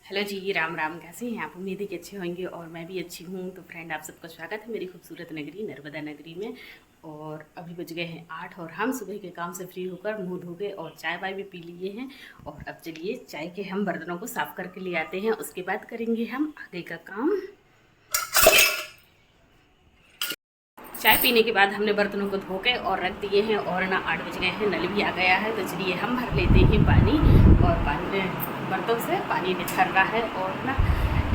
Hello जी, राम राम। कैसे हैं आप? उम्मीद है कि अच्छे होंगे और मैं भी अच्छी हूँ। तो फ्रेंड, आप सबका स्वागत है मेरी खूबसूरत नगरी नर्मदा नगरी में। और अभी बज गए हैं 8 और हम सुबह के काम से फ्री होकर मुंह धो गए और चाय वाय भी पी लिए हैं। और अब चलिए चाय के हम बर्तनों को साफ़ करके ले आते हैं, उसके बाद करेंगे हम आगे का काम। चाय पीने के बाद हमने बर्तनों को धो के और रख दिए हैं और ना 8 बज गए हैं, नल भी आ गया है। तो चलिए हम भर लेते हैं पानी। और पानी में बर्तन से पानी निखर रहा है और ना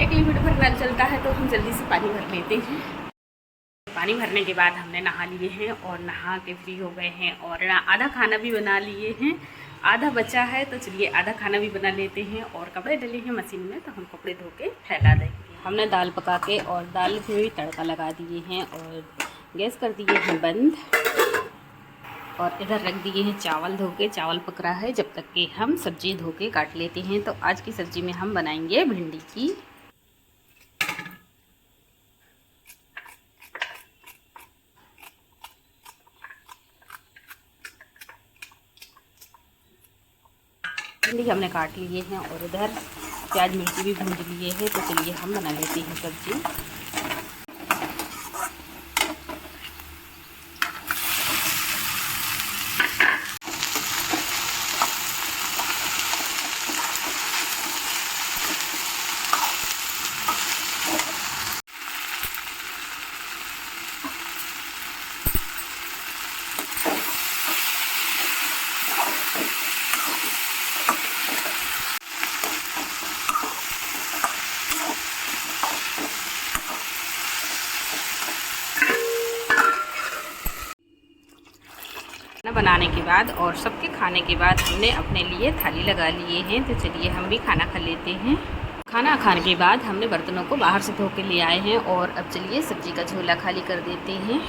1 लिमिट पर नल चलता है, तो हम जल्दी से पानी भर लेते हैं। पानी भरने के बाद हमने नहा लिए हैं और नहा के फ्री हो गए हैं और ना आधा खाना भी बना लिए हैं। आधा बचा है, तो चलिए आधा खाना भी बना लेते हैं। और कपड़े डले हैं मशीन में, तो हम कपड़े धो के फैला देंगे। हमने दाल पका के और दाल में भी तड़का लगा दिए हैं और गैस कर दिए हैं बंद। और इधर रख दिए हैं चावल धो के। चावल पक रहा है, जब तक कि हम सब्जी धो के काट लेते हैं। तो आज की सब्जी में हम बनाएंगे भिंडी की। भिंडी हमने काट लिए हैं और इधर प्याज मिर्ची भी भून लिए हैं। तो चलिए हम बना लेते हैं सब्जी। खाना बनाने के बाद और सबके खाने के बाद हमने अपने लिए थाली लगा लिए हैं। तो चलिए हम भी खाना खा लेते हैं। खाना खाने के बाद हमने बर्तनों को बाहर से धो के ले आए हैं और अब चलिए सब्जी का झोला खाली कर देते हैं।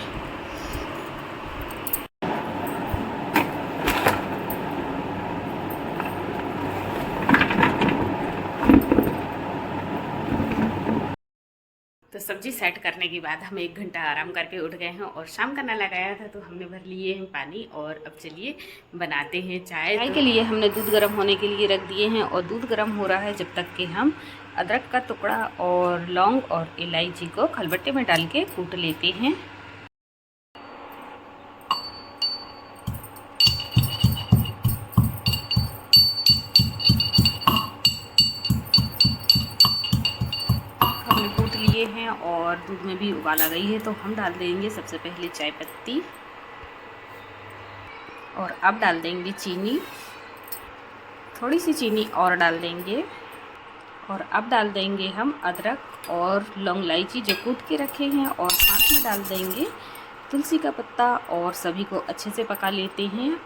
तो सब्जी सेट करने के बाद हम 1 घंटा आराम करके उठ गए हैं और शाम का नल लगाया था, तो हमने भर लिए हैं पानी। और अब चलिए बनाते हैं चाय। चाय के लिए हमने दूध गर्म होने के लिए रख दिए हैं और दूध गर्म हो रहा है, जब तक कि हम अदरक का टुकड़ा और लौंग और इलायची को खलबट्टे में डाल के कूट लेते हैं। लिए हैं और दूध में भी उबाल आ गई है, तो हम डाल देंगे सबसे पहले चाय पत्ती। और अब डाल देंगे चीनी, थोड़ी सी चीनी और डाल देंगे। और अब डाल देंगे हम अदरक और लौंग इलायची जो कूट के रखे हैं, और साथ में डाल देंगे तुलसी का पत्ता। और सभी को अच्छे से पका लेते हैं,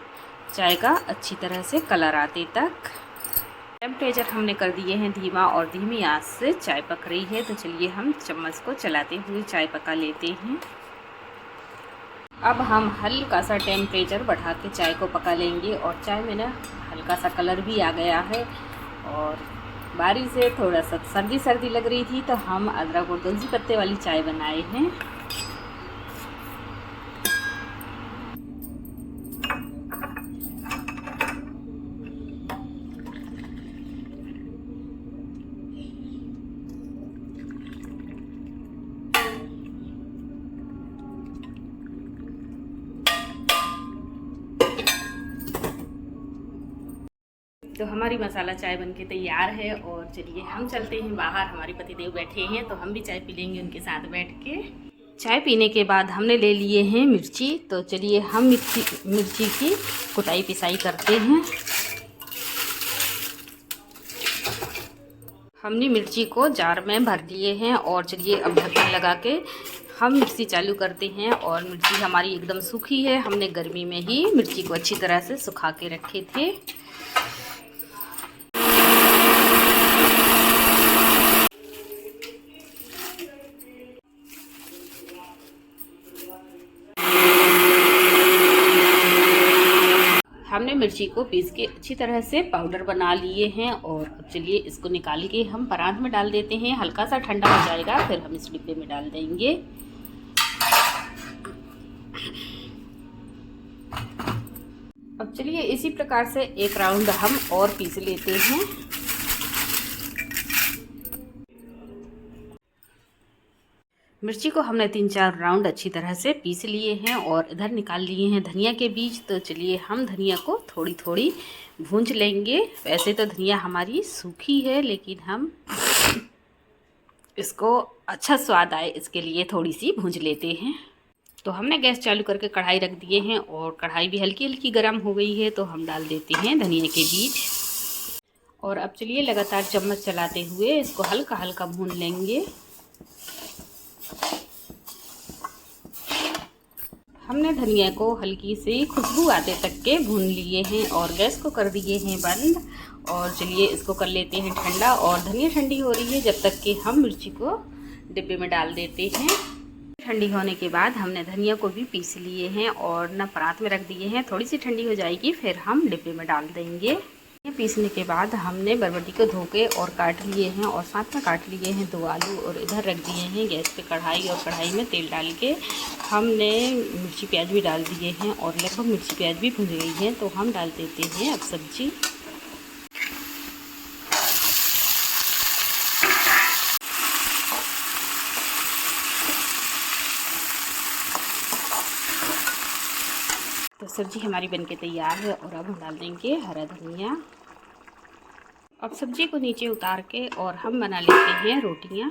चाय का अच्छी तरह से कलर आते तक। टेम्परेचर हमने कर दिए हैं धीमा और धीमी आंच से चाय पक रही है। तो चलिए हम चम्मच को चलाते हुए चाय पका लेते हैं। अब हम हल्का सा टेम्परेचर बढ़ा के चाय को पका लेंगे। और चाय में ना हल्का सा कलर भी आ गया है और बारिश से थोड़ा सा सर्दी सर्दी लग रही थी, तो हम अदरक और तुलसी पत्ते वाली चाय बनाए हैं। तो हमारी मसाला चाय बनके तैयार है। और चलिए हम चलते हैं बाहर। हमारे पतिदेव बैठे हैं, तो हम भी चाय पी लेंगे उनके साथ बैठ के। चाय पीने के बाद हमने ले लिए हैं मिर्ची। तो चलिए हम मिर्ची की कुटाई पिसाई करते हैं। हमने मिर्ची को जार में भर लिए हैं और चलिए अब ढक्कन लगा के हम मिक्सी चालू करते हैं। और मिर्ची हमारी एकदम सूखी है, हमने गर्मी में ही मिर्ची को अच्छी तरह से सुखा के रखे थे। हमने मिर्ची को पीस के अच्छी तरह से पाउडर बना लिए हैं। और अब चलिए इसको निकाल के हम परात में डाल देते हैं। हल्का सा ठंडा हो जाएगा, फिर हम इस डिब्बे में डाल देंगे। अब चलिए इसी प्रकार से एक राउंड हम और पीस लेते हैं। मिर्ची को हमने 3-4 राउंड अच्छी तरह से पीस लिए हैं और इधर निकाल लिए हैं धनिया के बीज। तो चलिए हम धनिया को थोड़ी थोड़ी भूंज लेंगे। वैसे तो धनिया हमारी सूखी है, लेकिन हम इसको अच्छा स्वाद आए इसके लिए थोड़ी सी भूंज लेते हैं। तो हमने गैस चालू करके कढ़ाई रख दिए हैं और कढ़ाई भी हल्की हल्की गर्म हो गई है। तो हम डाल देते हैं धनिया के बीज और अब चलिए लगातार चम्मच चलाते हुए इसको हल्का हल्का भून लेंगे। हमने धनिया को हल्की सी खुशबू आते तक के भून लिए हैं और गैस को कर दिए हैं बंद। और चलिए इसको कर लेते हैं ठंडा। और धनिया ठंडी हो रही है जब तक कि हम मिर्ची को डिब्बे में डाल देते हैं। ठंडी होने के बाद हमने धनिया को भी पीस लिए हैं और ना परात में रख दिए हैं। थोड़ी सी ठंडी हो जाएगी फिर हम डिब्बे में डाल देंगे। पीसने के बाद हमने बरबटी को धो के और काट लिए हैं और साथ में काट लिए हैं 2 आलू और इधर रख दिए हैं गैस पे कढ़ाई। और कढ़ाई में तेल डाल के हमने मिर्ची प्याज भी डाल दिए हैं और लगभग मिर्ची प्याज भी भुन गई हैं। तो हम डाल देते हैं अब सब्जी। तो सब्जी हमारी बनके तैयार है और अब हम डाल देंगे हरा धनिया। अब सब्जी को नीचे उतार के और हम बना लेते हैं रोटियां।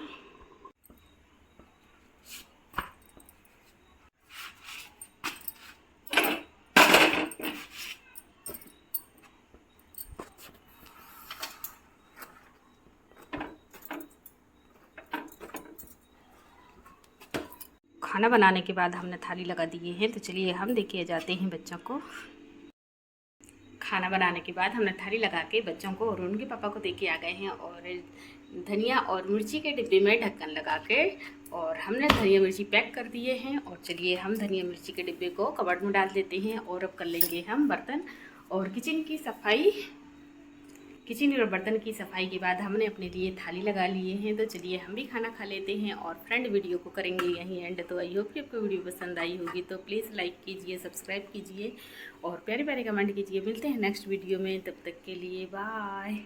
खाना बनाने के बाद हमने थाली लगा दिए हैं। तो चलिए हम देके जाते हैं बच्चों को। खाना बनाने के बाद हमने थाली लगा के बच्चों को और उनके पापा को देके आ गए हैं। और धनिया और मिर्ची के डिब्बे में ढक्कन लगा के और हमने धनिया मिर्ची पैक कर दिए हैं। और चलिए हम धनिया मिर्ची के डिब्बे को कबर्ड में डाल देते हैं और अब कर लेंगे हम बर्तन और किचन की सफाई। किचन और बर्तन की सफाई के बाद हमने अपने लिए थाली लगा लिए हैं। तो चलिए हम भी खाना खा लेते हैं और फ्रेंड वीडियो को करेंगे यहीं एंड। तो आई होप कि आपको वीडियो पसंद आई होगी। तो प्लीज़ लाइक कीजिए, सब्सक्राइब कीजिए और प्यारे प्यारे कमेंट कीजिए। मिलते हैं नेक्स्ट वीडियो में, तब तक के लिए बाय।